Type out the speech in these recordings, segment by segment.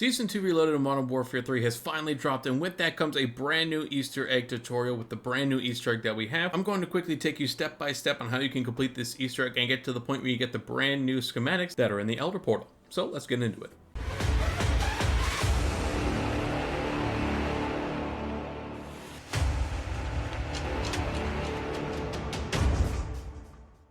Season 2 Reloaded of Modern Warfare 3 has finally dropped, and with that comes a brand new Easter egg tutorial with the brand new Easter egg that we have. I'm going to quickly take you step by step on how you can complete this Easter egg and get to the point where you get the brand new schematics that are in the Elder portal. So let's get into it.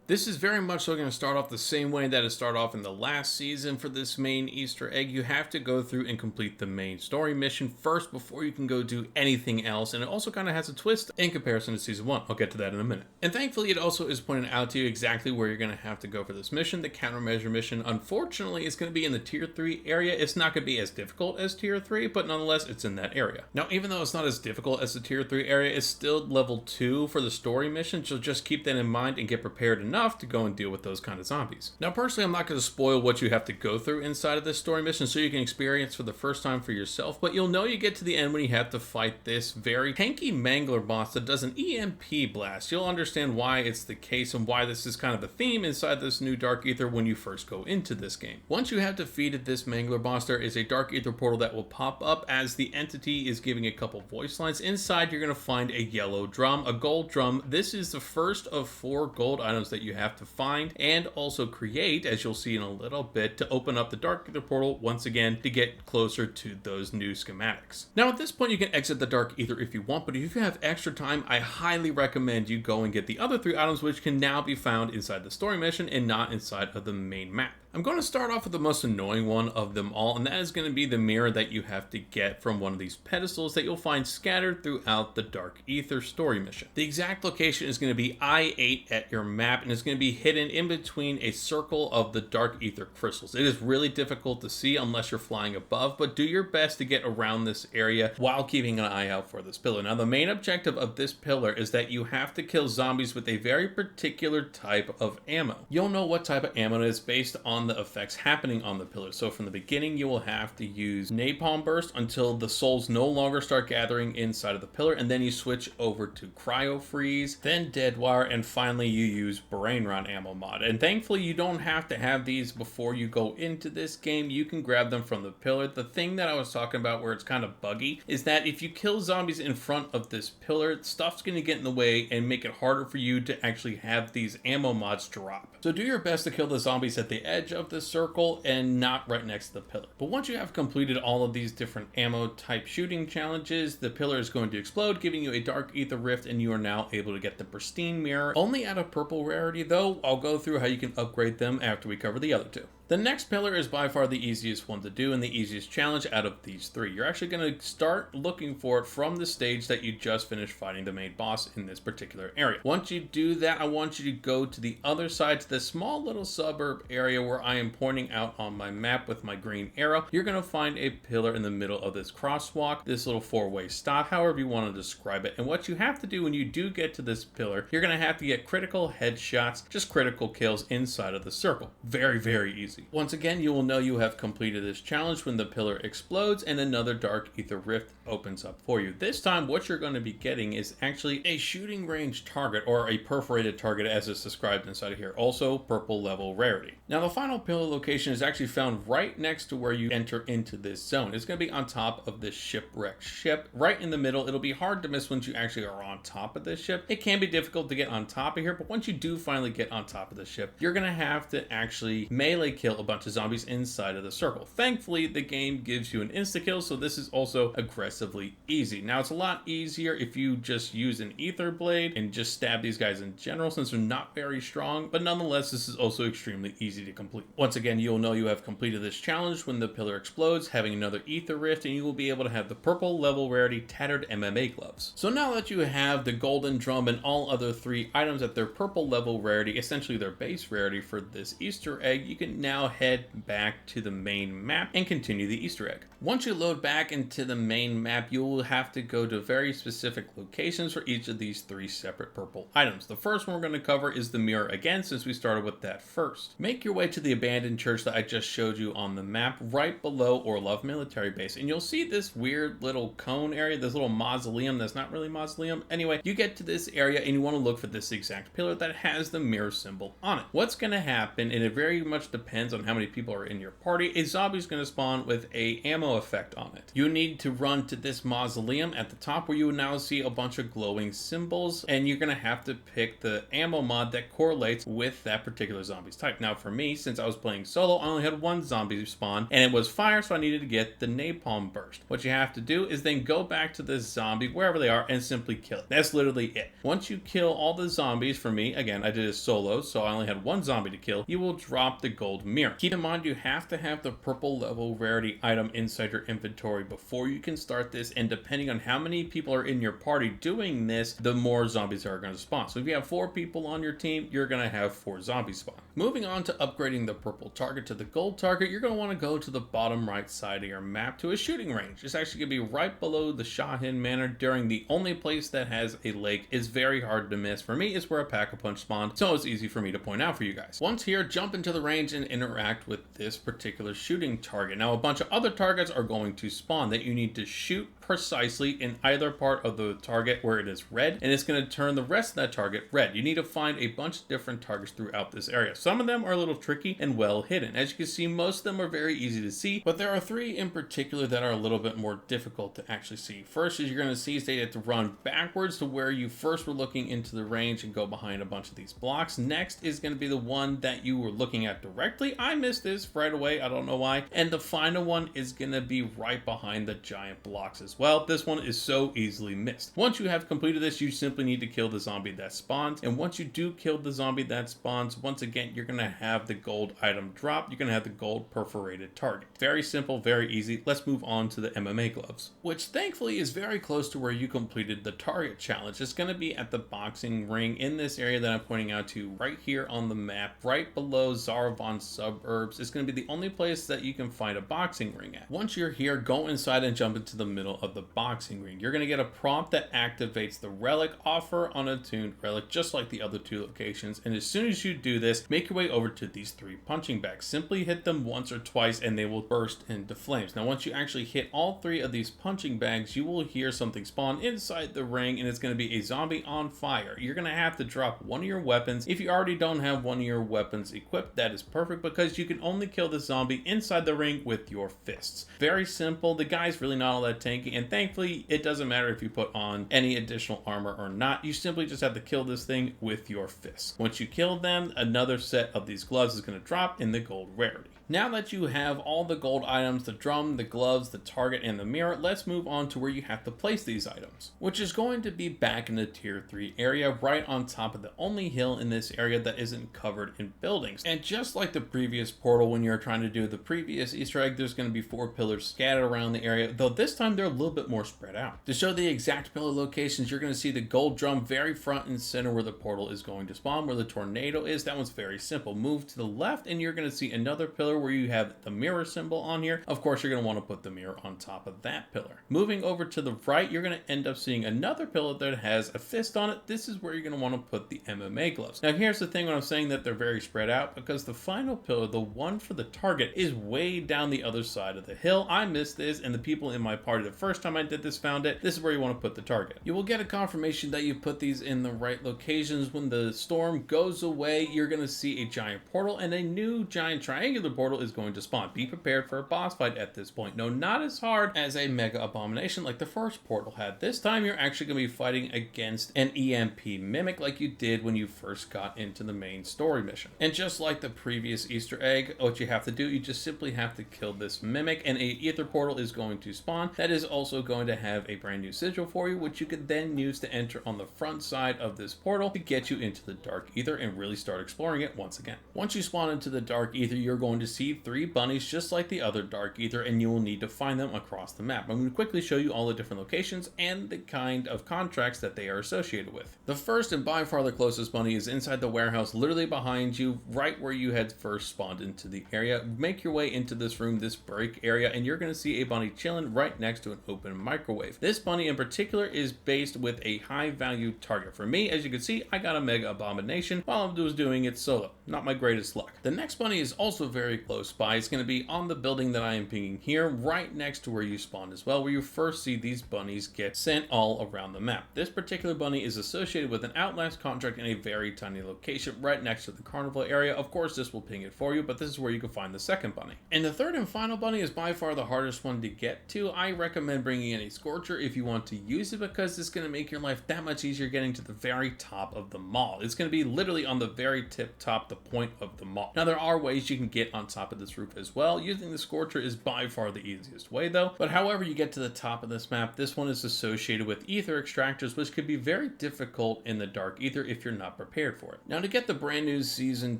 This is very much so going to start off the same way that it started off in the last season for this main Easter egg. You have to go through and complete the main story mission first before you can go do anything else, and it also kind of has a twist in comparison to season 1. I'll get to that in a minute. And thankfully it also is pointing out to you exactly where you're going to have to go for this mission. The countermeasure mission, unfortunately, is going to be in the tier 3 area. It's not going to be as difficult as tier 3, but nonetheless it's in that area. Now, even though it's not as difficult as the tier 3 area, it's still level 2 for the story mission, so just keep that in mind and get prepared enough to go and deal with those kind of zombies. Now, personally, I'm not going to spoil what you have to go through inside of this story mission so you can experience for the first time for yourself, but you'll know you get to the end when you have to fight this very tanky mangler boss that does an EMP blast. You'll understand why it's the case and why this is kind of a theme inside this new Dark Aether when you first go into this game. Once you have defeated this mangler boss, there is a Dark Aether portal that will pop up as the entity is giving a couple voice lines. Inside, you're going to find a yellow drum, a gold drum. This is the first of 4 gold items that you have to find and also create, as you'll see in a little bit, to open up the Dark Aether portal once again to get closer to those new schematics. Now, at this point, you can exit the Dark Aether if you want, but if you have extra time, I highly recommend you go and get the other 3 items, which can now be found inside the story mission and not inside of the main map. I'm going to start off with the most annoying one of them all, and that is going to be the mirror that you have to get from one of these pedestals that you'll find scattered throughout the Dark Aether story mission. The exact location is going to be I-8 at your map, and it's going to be hidden in between a circle of the Dark Aether crystals. It is really difficult to see unless you're flying above, but do your best to get around this area while keeping an eye out for this pillar. Now, the main objective of this pillar is that you have to kill zombies with a very particular type of ammo. You'll know what type of ammo it is based on the effects happening on the pillar. So from the beginning, you will have to use napalm burst until the souls no longer start gathering inside of the pillar, and then you switch over to cryo freeze, then dead wire, and finally you use brain rot ammo mod. And thankfully you don't have to have these before you go into this game. You can grab them from the pillar. The thing that I was talking about where it's kind of buggy is that if you kill zombies in front of this pillar, stuff's going to get in the way and make it harder for you to actually have these ammo mods drop. So do your best to kill the zombies at the edge of the circle and not right next to the pillar. But once you have completed all of these different ammo type shooting challenges, the pillar is going to explode, giving you a Dark Aether rift, and you are now able to get the pristine mirror. Only at a purple rarity though. I'll go through how you can upgrade them after we cover the other 2. The next pillar is by far the easiest one to do and the easiest challenge out of these 3. You're actually going to start looking for it from the stage that you just finished fighting the main boss in this particular area. Once you do that, I want you to go to the other side, to the small little suburb area where I am pointing out on my map with my green arrow. You're going to find a pillar in the middle of this crosswalk, this little 4-way stop, however you want to describe it. And what you have to do when you do get to this pillar, you're going to have to get critical headshots, just critical kills inside of the circle. Very, very easy. Once again, you will know you have completed this challenge when the pillar explodes and another Dark Aether rift opens up for you. This time, what you're going to be getting is actually a shooting range target, or a perforated target as it's described inside of here. Also, purple level rarity. Now, the final pillar location is actually found right next to where you enter into this zone. It's going to be on top of this shipwrecked ship, right in the middle. It'll be hard to miss once you actually are on top of this ship. It can be difficult to get on top of here, but once you do finally get on top of the ship, you're going to have to actually melee kill a bunch of zombies inside of the circle. Thankfully, the game gives you an insta-kill, so this is also aggressively easy. Now, it's a lot easier if you just use an ether blade and just stab these guys in general, since they're not very strong, but nonetheless, this is also extremely easy to complete. Once again, you'll know you have completed this challenge when the pillar explodes, having another ether rift, and you will be able to have the purple level rarity tattered MMA gloves. So now that you have the golden drum and all other 3 items at their purple level rarity, essentially their base rarity for this Easter egg, you can now head back to the main map and continue the Easter egg. Once you load back into the main map, you will have to go to very specific locations for each of these 3 separate purple items. The first one we're going to cover is the mirror again, since we started with that first. Make your way to the abandoned church that I just showed you on the map, right below Orlov military base, and you'll see this weird little cone area, this little mausoleum that's not really mausoleum. Anyway, you get to this area and you want to look for this exact pillar that has the mirror symbol on it. What's going to happen, and it very much depends depends on how many people are in your party, a zombie is going to spawn with a ammo effect on it. You need to run to this mausoleum at the top where you will now see a bunch of glowing symbols, and you're going to have to pick the ammo mod that correlates with that particular zombie's type. Now for me, since I was playing solo, I only had one zombie spawn, and it was fire, so I needed to get the napalm burst. What you have to do is then go back to this zombie, wherever they are, and simply kill it. That's literally it. Once you kill all the zombies, for me, again, I did it solo, so I only had one zombie to kill, you will drop the gold mirror. Keep in mind, you have to have the purple level rarity item inside your inventory before you can start this, and depending on how many people are in your party doing this, the more zombies are going to spawn. So if you have 4 people on your team, you're going to have 4 zombies spawn. Moving on to upgrading the purple target to the gold target, you're going to want to go to the bottom right side of your map to a shooting range. It's actually going to be right below the Shahin Manor during the only place that has a lake. Is very hard to miss. For me, it's where a pack-a-punch spawned, so it's easy for me to point out for you guys. Once here, jump into the range and interact with this particular shooting target. Now, a bunch of other targets are going to spawn that you need to shoot precisely in either part of the target where it is red, and it's going to turn the rest of that target red. You need to find a bunch of different targets throughout this area. Some of them are a little tricky and well hidden. As you can see, most of them are very easy to see, but there are 3 in particular that are a little bit more difficult to actually see. First is you're going to see is that you have to run backwards to where you first were looking into the range and go behind a bunch of these blocks. Next is going to be the one that you were looking at directly. I missed this right away. I don't know why. And the final one is going to be right behind the giant blocks as well. This one is so easily missed. Once you have completed this, you simply need to kill the zombie that spawns. And once you do kill the zombie that spawns, once again, you're going to have the gold item drop. You're going to have the gold perforated target. Very simple, very easy. Let's move on to the MMA gloves, which thankfully is very close to where you completed the target challenge. It's going to be at the boxing ring in this area that I'm pointing out to right here on the map, right below Zaravan suburbs. It's going to be the only place that you can find a boxing ring at. Once you're here, go inside and jump into the middle of the boxing ring. You're going to get a prompt that activates the relic offer on a tuned relic, just like the other 2 locations. And as soon as you do this, make your way over to these 3 punching bags. Simply hit them once or twice and they will burst into flames. Now, once you actually hit all 3 of these punching bags, you will hear something spawn inside the ring, and it's going to be a zombie on fire. You're going to have to drop one of your weapons. If you already don't have one of your weapons equipped, that is perfect, because you can only kill the zombie inside the ring with your fists. Very simple. The guy's really not all that tanky, and thankfully it doesn't matter if you put on any additional armor or not. You simply just have to kill this thing with your fists. Once you kill them, another set of these gloves is going to drop in the gold rarity. Now that you have all the gold items, the drum, the gloves, the target, and the mirror, let's move on to where you have to place these items, which is going to be back in the tier 3 area, right on top of the only hill in this area that isn't covered in buildings. And just like the previous portal, when you're trying to do the previous Easter egg, there's going to be 4 pillars scattered around the area, though this time they're a little bit more spread out. To show the exact pillar locations, you're going to see the gold drum very front and center where the portal is going to spawn, where the tornado is. That one's very simple. Move to the left and you're going to see another pillar where you have the mirror symbol on here. Of course, you're going to want to put the mirror on top of that pillar. Moving over to the right, you're going to end up seeing another pillar that has a fist on it. This is where you're going to want to put the MMA gloves. Now, here's the thing when I'm saying that they're very spread out, because the final pillar, the one for the target, is way down the other side of the hill. I missed this, and the people in my party the first time I did this found it. This is where you want to put the target. You will get a confirmation that you put these in the right locations. When the storm goes away, you're going to see a giant portal, and a new giant triangular portal is going to spawn. Be prepared for a boss fight at this point. No, not as hard as a mega abomination like the first portal had. This time you're actually going to be fighting against an EMP mimic like you did when you first got into the main story mission. And just like the previous Easter egg, what you have to do, you just simply have to kill this mimic, and a Aether portal is going to spawn. That is also going to have a brand new sigil for you, which you could then use to enter on the front side of this portal to get you into the Dark Aether and really start exploring it once again. Once you spawn into the Dark Aether, you're going to see 3 bunnies just like the other Dark Aether, and you will need to find them across the map. I'm going to quickly show you all the different locations and the kind of contracts that they are associated with. The first and by far the closest bunny is inside the warehouse, literally behind you, right where you had first spawned into the area. Make your way into this room, this break area, and you're going to see a bunny chilling right next to an open microwave. This bunny in particular is based with a high value target. For me, as you can see, I got a mega abomination while I was doing it solo. Not my greatest luck. The next bunny is also very close by. It's going to be on the building that I am pinging here, right next to where you spawned as well, where you first see these bunnies get sent all around the map. This particular bunny is associated with an Outlast contract in a very tiny location right next to the carnival area. Of course, this will ping it for you, but this is where you can find the second bunny. And the third and final bunny is by far the hardest one to get to. I recommend bringing in a Scorcher if you want to use it, because it's going to make your life that much easier getting to the very top of the mall. It's going to be literally on the very tip top, the point of the mall. Now, there are ways you can get on top of this roof as well. Using the Scorcher is by far the easiest way though, but however you get to the top of this map, this one is associated with Aether extractors, which could be very difficult in the Dark Aether if you're not prepared for it. Now, to get the brand new Season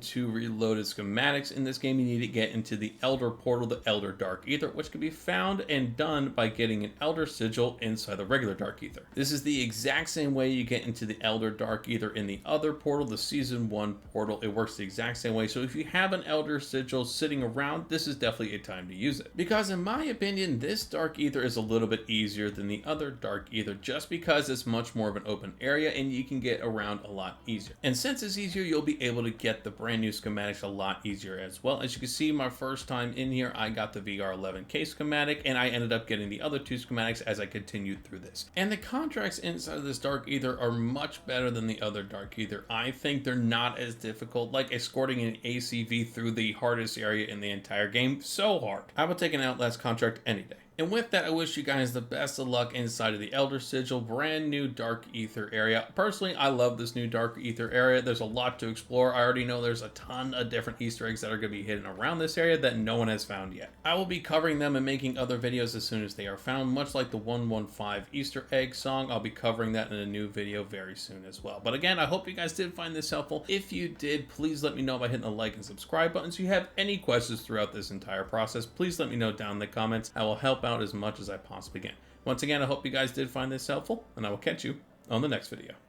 2 Reloaded schematics in this game, you need to get into the Elder portal, the Elder Dark Aether, which can be found and done by getting an Elder Sigil inside the regular Dark Aether. This is the exact same way you get into the Elder Dark Aether in the other portal, the Season 1 portal. It works the exact same way, so if you have an Elder Sigil sitting around, this is definitely a time to use it. Because in my opinion, this Dark Aether is a little bit easier than the other Dark Aether, just because it's much more of an open area and you can get around a lot easier. And since it's easier, you'll be able to get the brand new schematics a lot easier as well. As you can see, my first time in here, I got the VR11K schematic, and I ended up getting the other two schematics as I continued through this. And the contracts inside of this Dark Aether are much better than the other Dark Aether. I think they're not as difficult, like escorting an ACV through the hardest area in the entire game. So hard. I would take an Outlast contract any day. And with that, I wish you guys the best of luck inside of the Elder Sigil brand new Dark Aether area. Personally, I love this new Dark Aether area. There's a lot to explore. I already know there's a ton of different Easter eggs that are going to be hidden around this area that no one has found yet. I will be covering them and making other videos as soon as they are found, much like the 115 Easter egg song. I'll be covering that in a new video very soon as well. But again, I hope you guys did find this helpful. If you did, please let me know by hitting the like and subscribe buttons. If you have any questions throughout this entire process, please let me know down in the comments. I will help out as much as I possibly can. Once again, I hope you guys did find this helpful, and I will catch you on the next video.